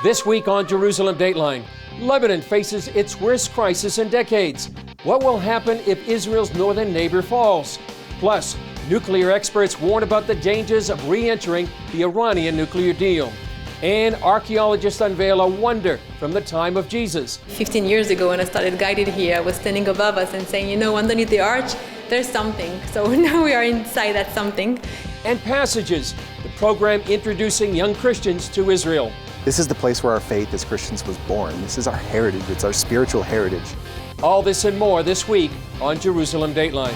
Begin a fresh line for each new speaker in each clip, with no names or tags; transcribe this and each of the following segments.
This week on Jerusalem Dateline, Lebanon faces its worst crisis in decades. What will happen if Israel's northern neighbor falls? Plus, nuclear experts warn about the dangers of re-entering the Iranian nuclear deal. And archaeologists unveil a wonder from the time of Jesus.
15 years ago when I started guided here, I was standing above us and saying, you know, underneath the arch, there's something. So now we are inside that something.
And Passages, the program introducing young Christians to Israel.
This is the place where our faith as Christians was born. This is our heritage. It's our spiritual heritage.
All this and more this week on Jerusalem Dateline.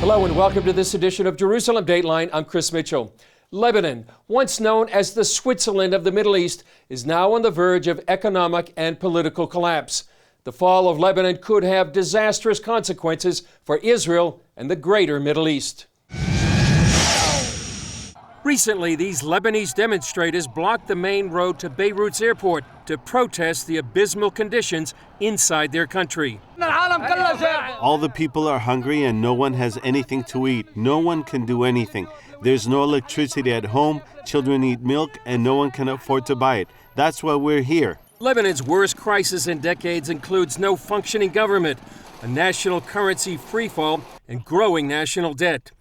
Hello and welcome to this edition of Jerusalem Dateline. I'm Chris Mitchell. Lebanon, once known as the Switzerland of the Middle East, is now on the verge of economic and political collapse. The fall of Lebanon could have disastrous consequences for Israel and the greater Middle East. Recently, these Lebanese demonstrators blocked the main road to Beirut's airport to protest the abysmal conditions inside their country.
All the people are hungry and no one has anything to eat. No one can do anything. There's no electricity at home, children need milk, and no one can afford to buy it. That's why we're here.
Lebanon's worst crisis in decades includes no functioning government, a national currency freefall, and growing national debt.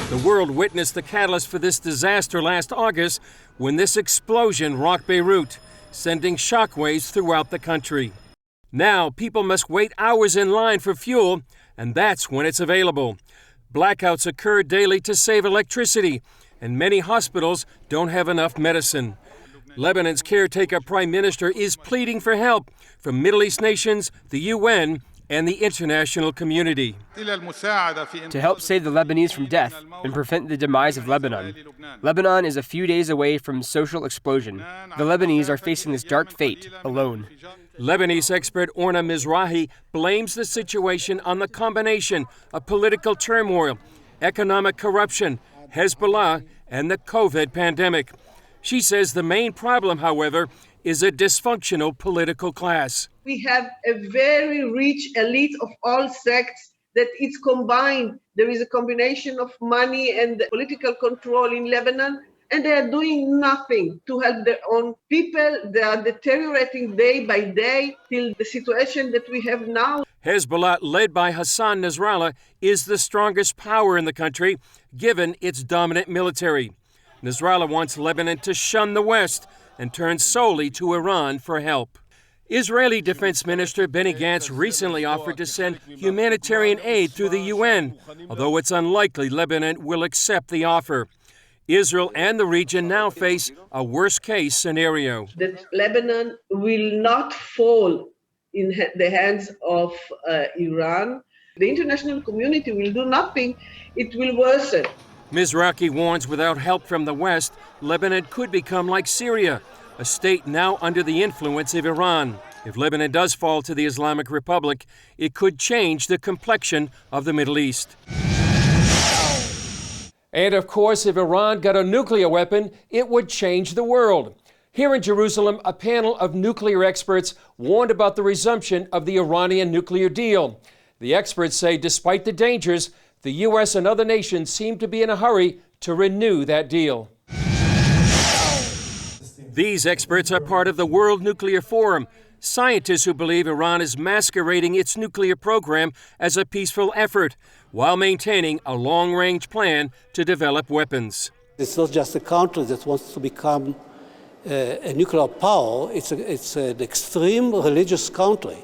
The world witnessed the catalyst for this disaster last August when this explosion rocked Beirut, sending shockwaves throughout the country. Now, people must wait hours in line for fuel, and that's when it's available. Blackouts occur daily to save electricity, and many hospitals don't have enough medicine. Lebanon's caretaker prime minister is pleading for help from Middle East nations, the UN, and the international community.
To help save the Lebanese from death and prevent the demise of Lebanon. Lebanon is a few days away from social explosion. The Lebanese are facing this dark fate alone.
Lebanese expert Orna Mizrahi blames the situation on the combination of political turmoil, economic corruption, Hezbollah, and the COVID pandemic. She says the main problem, however, is a dysfunctional political class.
We have a very rich elite of all sects that is combined. There is a combination of money and political control in Lebanon, and they are doing nothing to help their own people. They are deteriorating day by day till the situation that we have now.
Hezbollah, led by Hassan Nasrallah, is the strongest power in the country, given its dominant military. Nasrallah wants Lebanon to shun the West and turn solely to Iran for help. Israeli Defense Minister Benny Gantz recently offered to send humanitarian aid through the UN, although it's unlikely Lebanon will accept the offer. Israel and the region now face a worst-case scenario.
That Lebanon will not fall in the hands of Iran. The international community will do nothing. It will worsen.
Mizrahi warns without help from the West, Lebanon could become like Syria, a state now under the influence of Iran. If Lebanon does fall to the Islamic Republic, it could change the complexion of the Middle East. And of course, if Iran got a nuclear weapon, it would change the world. Here in Jerusalem, a panel of nuclear experts warned about the resumption of the Iranian nuclear deal. The experts say despite the dangers, the U.S. and other nations seem to be in a hurry to renew that deal. These experts are part of the World Nuclear Forum, scientists who believe Iran is masquerading its nuclear program as a peaceful effort while maintaining a long-range plan to develop weapons.
It's not just a country that wants to become a nuclear power. It's an extreme religious country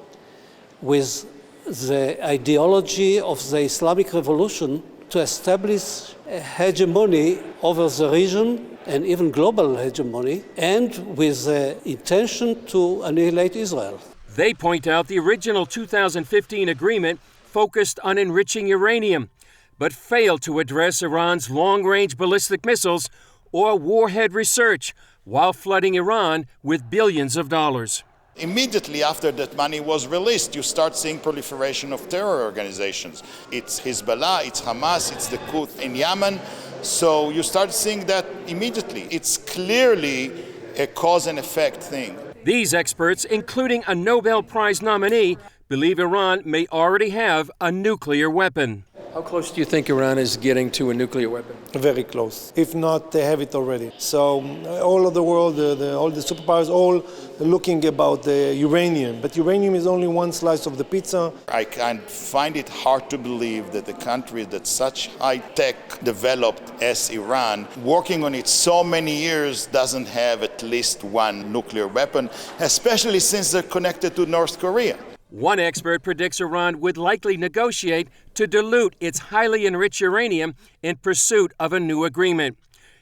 with the ideology of the Islamic Revolution to establish a hegemony over the region and even global hegemony, and with the intention to annihilate Israel.
They point out the original 2015 agreement focused on enriching uranium, but failed to address Iran's long-range ballistic missiles or warhead research, while flooding Iran with billions of dollars.
Immediately after that money was released, you start seeing proliferation of terror organizations. It's Hezbollah, it's Hamas, it's the Houthi in Yemen. So you start seeing that immediately. It's clearly a cause and effect thing.
These experts, including a Nobel Prize nominee, believe Iran may already have a nuclear weapon. How close do you think Iran is getting to a nuclear weapon?
Very close. If not, they have it already. So all of the world, all the superpowers, all looking about the uranium. But uranium is only one slice of the pizza.
I can find it hard to believe that a country that's such high-tech developed as Iran, working on it so many years, doesn't have at least one nuclear weapon, especially since they're connected to North Korea.
One expert predicts Iran would likely negotiate to dilute its highly enriched uranium in pursuit of a new agreement.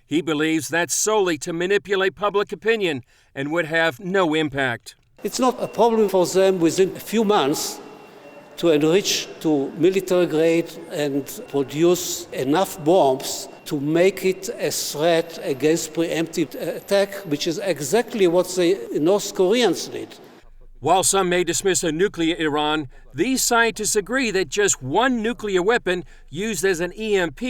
He believes that's solely to manipulate public opinion and would have no impact.
It's not a problem for them within a few months to enrich to military grade and produce enough bombs to make it a threat against preemptive attack, which is exactly what the North Koreans did.
While some may dismiss a nuclear Iran, these scientists agree that just one nuclear weapon used as an EMP,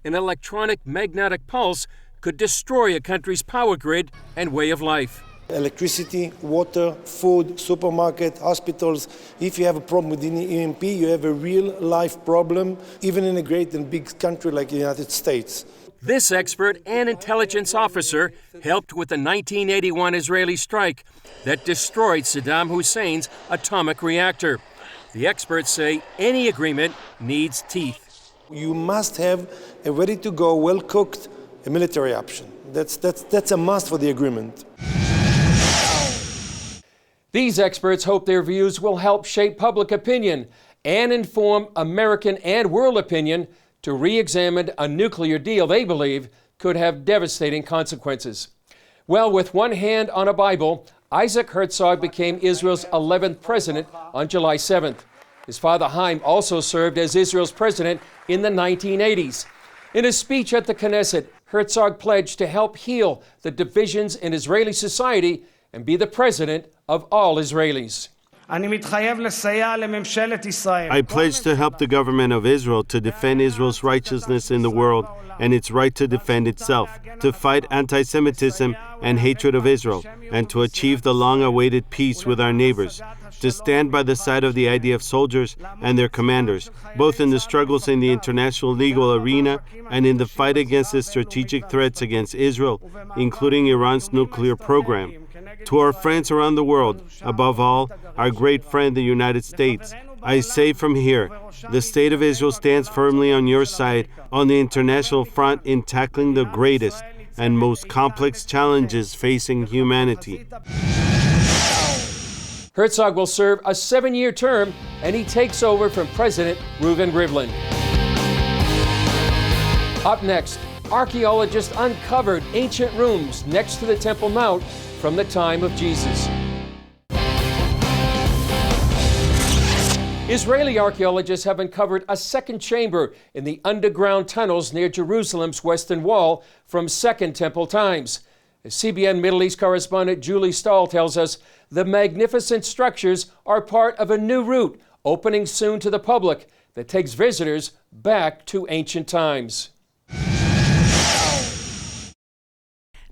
an electronic magnetic pulse, could destroy a country's power grid and way of life.
Electricity, water, food, supermarket, hospitals. If you have a problem with the EMP, you have a real life problem, even in a great and big country like the United States.
This expert and intelligence officer helped with the 1981 Israeli strike that destroyed Saddam Hussein's atomic reactor. The experts say any agreement needs teeth.
You must have a ready-to-go, well-cooked military option. That's a must for the agreement.
These experts hope their views will help shape public opinion and inform American and world opinion to re-examine a nuclear deal they believe could have devastating consequences. Well, with one hand on a Bible, Isaac Herzog became Israel's 11th president on July 7th. His father Chaim also served as Israel's president in the 1980s. In a speech at the Knesset, Herzog pledged to help heal the divisions in Israeli society and be the president of all Israelis.
I pledge to help the government of Israel to defend Israel's righteousness in the world and its right to defend itself, to fight anti-Semitism and hatred of Israel, and to achieve the long-awaited peace with our neighbors, to stand by the side of the IDF soldiers and their commanders, both in the struggles in the international legal arena and in the fight against the strategic threats against Israel, including Iran's nuclear program. To our friends around the world, above all, our great friend, the United States, I say from here, the State of Israel stands firmly on your side on the international front in tackling the greatest and most complex challenges facing humanity.
Herzog will serve a 7-year term, and he takes over from President Reuven Rivlin. Up next, archaeologists uncovered ancient rooms next to the Temple Mount from the time of Jesus. Israeli archaeologists have uncovered a second chamber in the underground tunnels near Jerusalem's Western Wall from Second Temple times. As CBN Middle East correspondent Julie Stahl tells us, the magnificent structures are part of a new route opening soon to the public that takes visitors back to ancient times.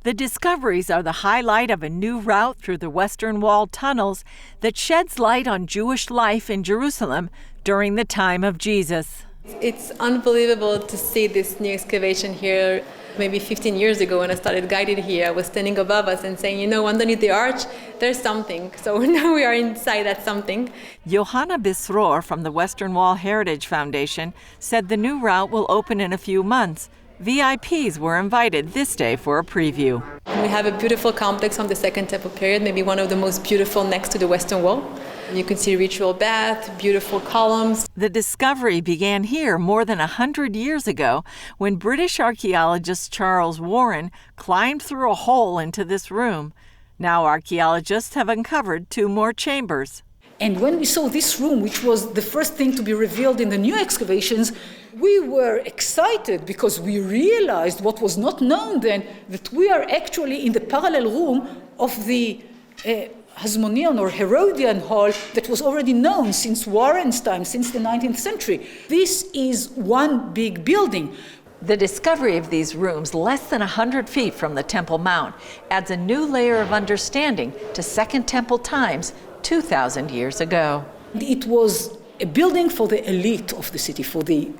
The discoveries are the highlight of a new route through the Western Wall tunnels that sheds light on Jewish life in Jerusalem during the time of Jesus.
It's unbelievable to see this new excavation here. Maybe 15 years ago when I started guiding here, I was standing above us and saying, you know, underneath the arch, there's something. So now we are inside that something.
Johanna Bisror from the Western Wall Heritage Foundation said the new route will open in a few months. VIPs were invited this day for a preview.
We have a beautiful complex from the Second Temple period, maybe one of the most beautiful next to the Western Wall. You can see ritual bath, beautiful columns.
The discovery began here more than 100 years ago when British archaeologist Charles Warren climbed through a hole into this room. Now archaeologists have uncovered 2 more chambers.
And when we saw this room, which was the first thing to be revealed in the new excavations, we were excited because we realized what was not known then, that we are actually in the parallel room of the Hasmonean or Herodian Hall that was already known since Warren's time, since the 19th century. This is one big building.
The discovery of these rooms, less than 100 feet from the Temple Mount, adds a new layer of understanding to Second Temple times 2,000 years ago.
It was a building for the elite of the city, for the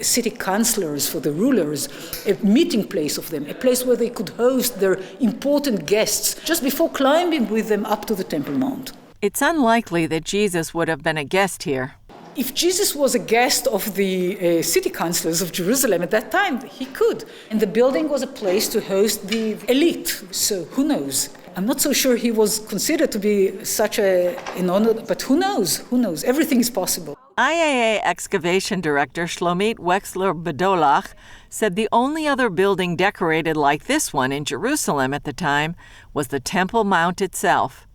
city councillors, for the rulers, a meeting place of them, a place where they could host their important guests just before climbing with them up to the Temple Mount.
It's unlikely that Jesus would have been a guest here.
If Jesus was a guest of the city councillors of Jerusalem at that time, he could. And the building was a place to host the elite, so who knows? I'm not so sure he was considered to be such an honor, but who knows? Who knows? Everything is possible.
IAA excavation director Shlomit Wexler-Bedolach said the only other building decorated like this one in Jerusalem at the time was the Temple Mount itself.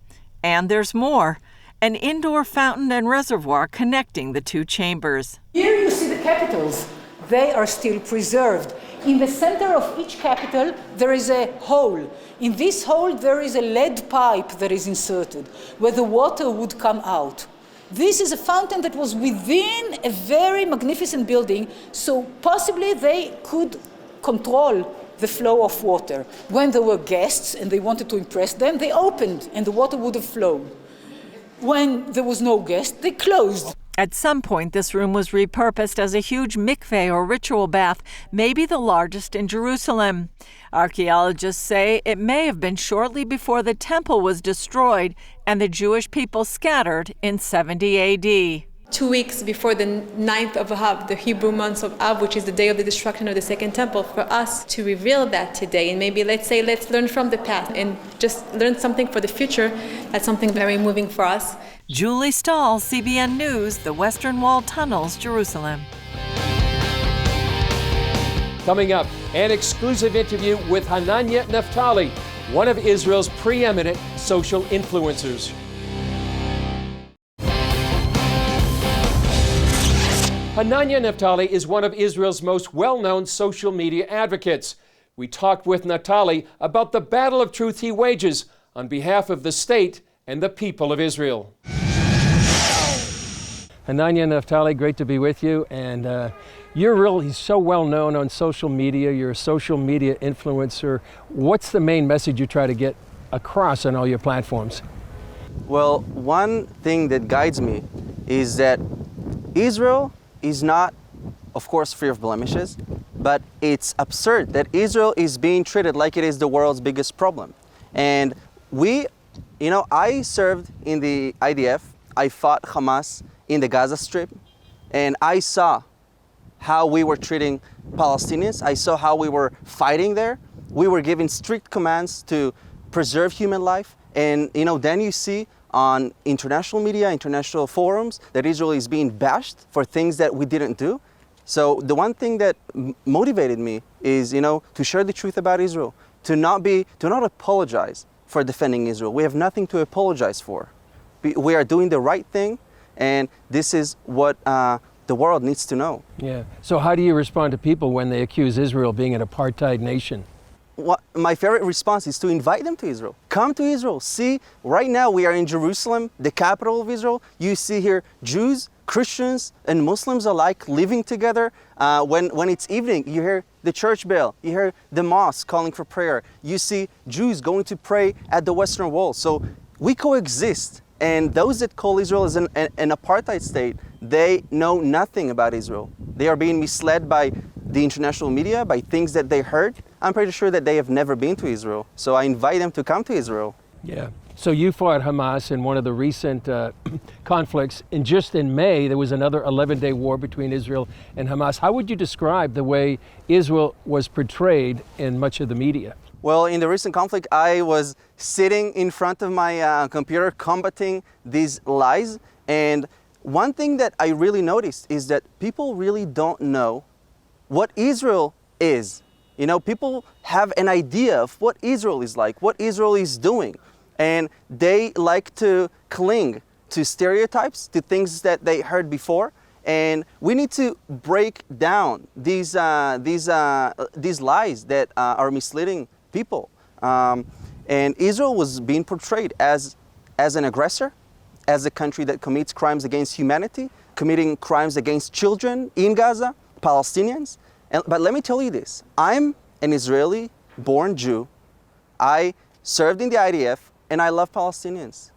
And there's more. An indoor fountain and reservoir connecting the two chambers.
Here you see the capitals. They are still preserved. In the center of each capital, there is a hole. In this hole, there is a lead pipe that is inserted, where the water would come out. This is a fountain that was within a very magnificent building, so possibly they could control the flow of water. When there were guests and they wanted to impress them, they opened and the water would have flowed. When there was no guest, they closed.
At some point, this room was repurposed as a huge mikveh or ritual bath, maybe the largest in Jerusalem. Archaeologists say it may have been shortly before the temple was destroyed and the Jewish people scattered in 70 AD.
2 weeks before the 9th of Av, the Hebrew month of Av, which is the day of the destruction of the Second Temple, for us to reveal that today. And maybe let's learn from the past and just learn something for the future. That's something very moving for us.
Julie Stahl, CBN News, the Western Wall Tunnels, Jerusalem.
Coming up, an exclusive interview with Hananya Naftali, one of Israel's preeminent social influencers. Hananya Naftali is one of Israel's most well-known social media advocates. We talked with Naftali about the battle of truth he wages on behalf of the state and the people of Israel. Hananya Naftali, great to be with you. And you're really so well-known on social media. You're a social media influencer. What's the main message you try to get across on all your platforms?
Well, one thing that guides me is that Israel is not, of course, free of blemishes, but it's absurd that Israel is being treated like it is the world's biggest problem. And I served in the IDF, I fought Hamas in the Gaza Strip, and I saw how we were treating Palestinians. I saw how we were fighting there. We were given strict commands to preserve human life. And then you see on international media, international forums, that Israel is being bashed for things that we didn't do. So the one thing that motivated me is, to share the truth about Israel, to not apologize for defending Israel. We have nothing to apologize for. We are doing the right thing, and this is what the world needs to know.
Yeah. So how do you respond to people when they accuse Israel of being an apartheid nation?
My favorite response is to invite them to Israel. Come to Israel. See, right now we are in Jerusalem, the capital of Israel. You see here Jews, Christians, and Muslims alike living together. When it's evening, you hear the church bell. You hear the mosque calling for prayer. You see Jews going to pray at the Western Wall. So we coexist. And those that call Israel as an apartheid state, they know nothing about Israel. They are being misled by the international media, by things that they heard. I'm pretty sure that they have never been to Israel. So I invite them to come to Israel.
Yeah. So you fought Hamas in one of the recent conflicts. And just in May, there was another 11-day war between Israel and Hamas. How would you describe the way Israel was portrayed in much of the media?
Well, in the recent conflict, I was sitting in front of my computer combating these lies. And one thing that I really noticed is that people really don't know what Israel is. People have an idea of what Israel is like, what Israel is doing. And they like to cling to stereotypes, to things that they heard before. And we need to break down these lies that are misleading people. And Israel was being portrayed as an aggressor, as a country that commits crimes against humanity, committing crimes against children in Gaza, Palestinians. But let me tell you this, I'm an Israeli-born Jew. I served in the IDF, and I love Palestinians.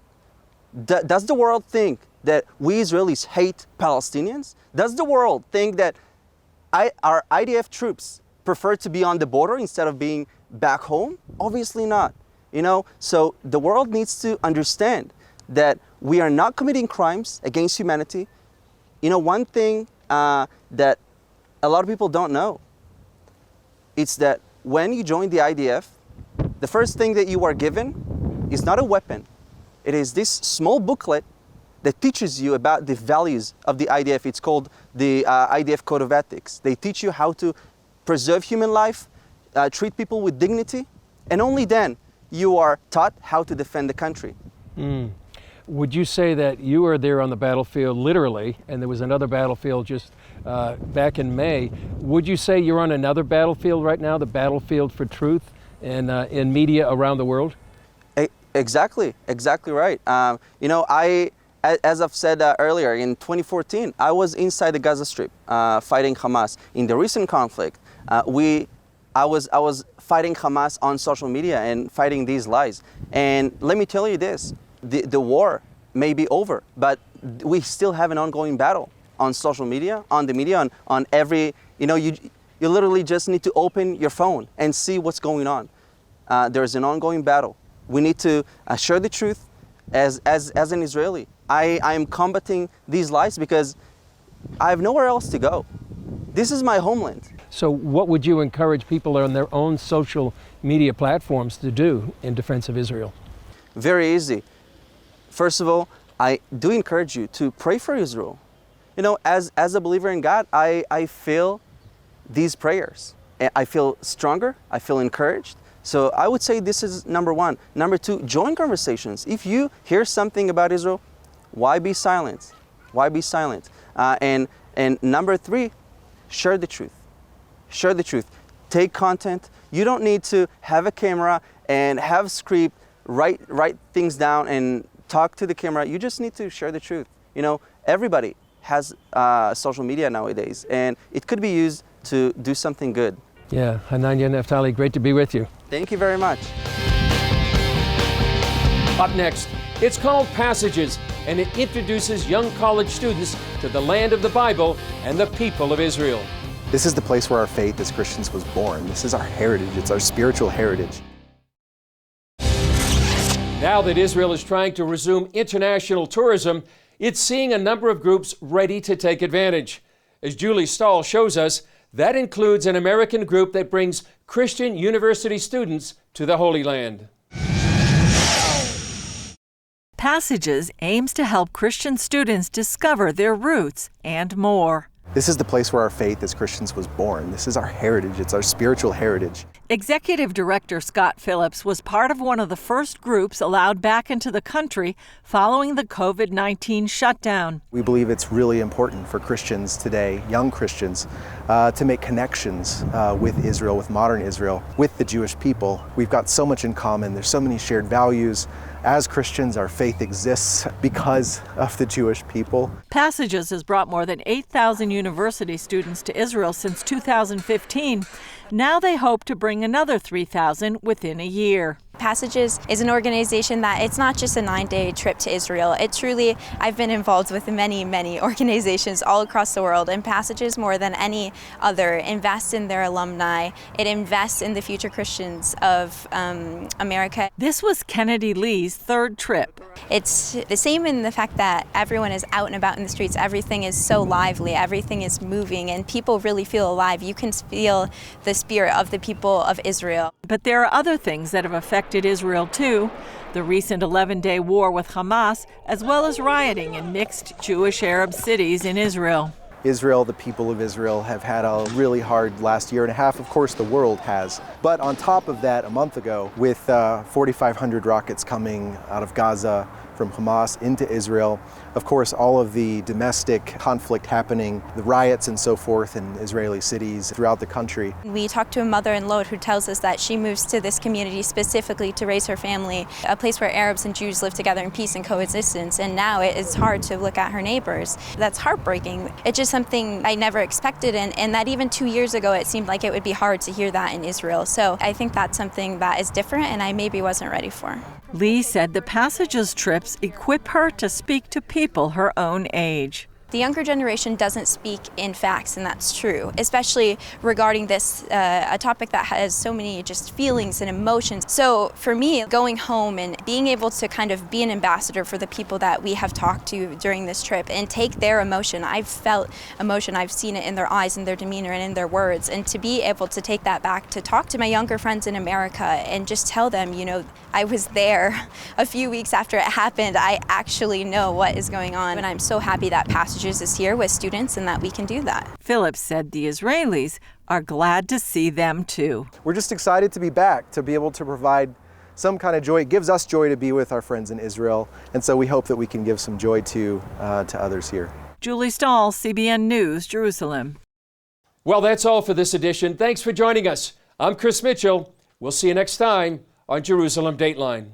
Does the world think that we Israelis hate Palestinians? Does the world think that our IDF troops prefer to be on the border instead of being back home? Obviously not. So the world needs to understand that we are not committing crimes against humanity. One thing that a lot of people don't know, it's that when you join the IDF, the first thing that you are given is not a weapon. It is this small booklet that teaches you about the values of the IDF. It's called the IDF Code of Ethics. They teach you how to preserve human life, treat people with dignity, and only then you are taught how to defend the country.
Would you say that you were there on the battlefield literally, and there was another battlefield just back in May? Would you say you're on another battlefield right now, the battlefield for truth and in media around the world?
Exactly right. As I've said earlier, in 2014, I was inside the Gaza Strip fighting Hamas. In the recent conflict, I was fighting Hamas on social media and fighting these lies. And let me tell you this, the war may be over, but we still have an ongoing battle on social media, on the media, on every, you literally just need to open your phone and see what's going on. There's an ongoing battle. We need to share the truth as an Israeli. I am combating these lies because I have nowhere else to go. This is my homeland.
So what would you encourage people on their own social media platforms to do in defense of Israel?
Very easy. First of all, I do encourage you to pray for Israel. As a believer in God, I feel these prayers. I feel stronger, I feel encouraged. So I would say this is number one. Number two, join conversations. If you hear something about Israel, why be silent? Why be silent? And number three, share the truth. Share the truth. Take content. You don't need to have a camera and have script, write things down and talk to the camera. You just need to share the truth. Everybody has social media nowadays, and it could be used to do something good.
Yeah, Hananya Naftali, great to be with you.
Thank you very much.
Up next, it's called Passages, and it introduces young college students to the land of the Bible and the people of Israel.
This is the place where our faith as Christians was born. This is our heritage. It's our spiritual heritage.
Now that Israel is trying to resume international tourism, it's seeing a number of groups ready to take advantage. As Julie Stahl shows us, that includes an American group that brings Christian university students to the Holy Land.
Passages aims to help Christian students discover their roots and more.
This is the place where our faith as Christians was born. This is our heritage. It's our spiritual heritage.
Executive Director Scott Phillips was part of one of the first groups allowed back into the country following the COVID-19 shutdown.
We believe it's really important for Christians today, young Christians, to make connections with Israel, with modern Israel, with the Jewish people. We've got so much in common. There's so many shared values. As Christians, our faith exists because of the Jewish people.
Passages has brought more than 8,000 university students to Israel since 2015. Now they hope to bring another 3,000 within a year.
Passages is an organization that it's not just a 9-day trip to Israel. It truly, I've been involved with many organizations all across the world, and Passages, more than any other, invests in their alumni. It invests in the future Christians of America.
This was Kennedy Lee's third trip.
It's the same in the fact that everyone is out and about in the streets. Everything is so lively, everything is moving, and people really feel alive. You can feel the spirit of the people of Israel.
But there are other things that have affected Israel too. The recent 11-day war with Hamas, as well as rioting in mixed Jewish-Arab cities in Israel.
Israel, the people of Israel, have had a really hard last year and a half. Of course, the world has. But on top of that, a month ago, with 4,500 rockets coming out of Gaza from Hamas into Israel, of course, all of the domestic conflict happening, the riots and so forth in Israeli cities throughout the country.
We talked to a mother in Lod who tells us that she moves to this community specifically to raise her family, a place where Arabs and Jews live together in peace and coexistence, and now it is hard to look at her neighbors. That's heartbreaking. It's just something I never expected, and that even 2 years ago it seemed like it would be hard to hear that in Israel. So I think that's something that is different and I maybe wasn't ready for.
Lee said the Passages trips equip her to speak to people her own age.
The younger generation doesn't speak in facts, and that's true, especially regarding this, a topic that has so many just feelings and emotions. So for me, going home and being able to kind of be an ambassador for the people that we have talked to during this trip and take their emotion, I've felt emotion, I've seen it in their eyes, in their demeanor, and in their words, and to be able to take that back to talk to my younger friends in America and just tell them, you know, I was there a few weeks after it happened. I actually know what is going on, and I'm so happy that Passages is here with students and that we can do that.
Phillips said the Israelis are glad to see them too.
We're just excited to be back, to be able to provide some kind of joy. It gives us joy to be with our friends in Israel, and so we hope that we can give some joy to others here.
Julie Stahl, CBN News, Jerusalem.
Well, that's all for this edition. Thanks for joining us. I'm Chris Mitchell. We'll see you next time on Jerusalem Dateline.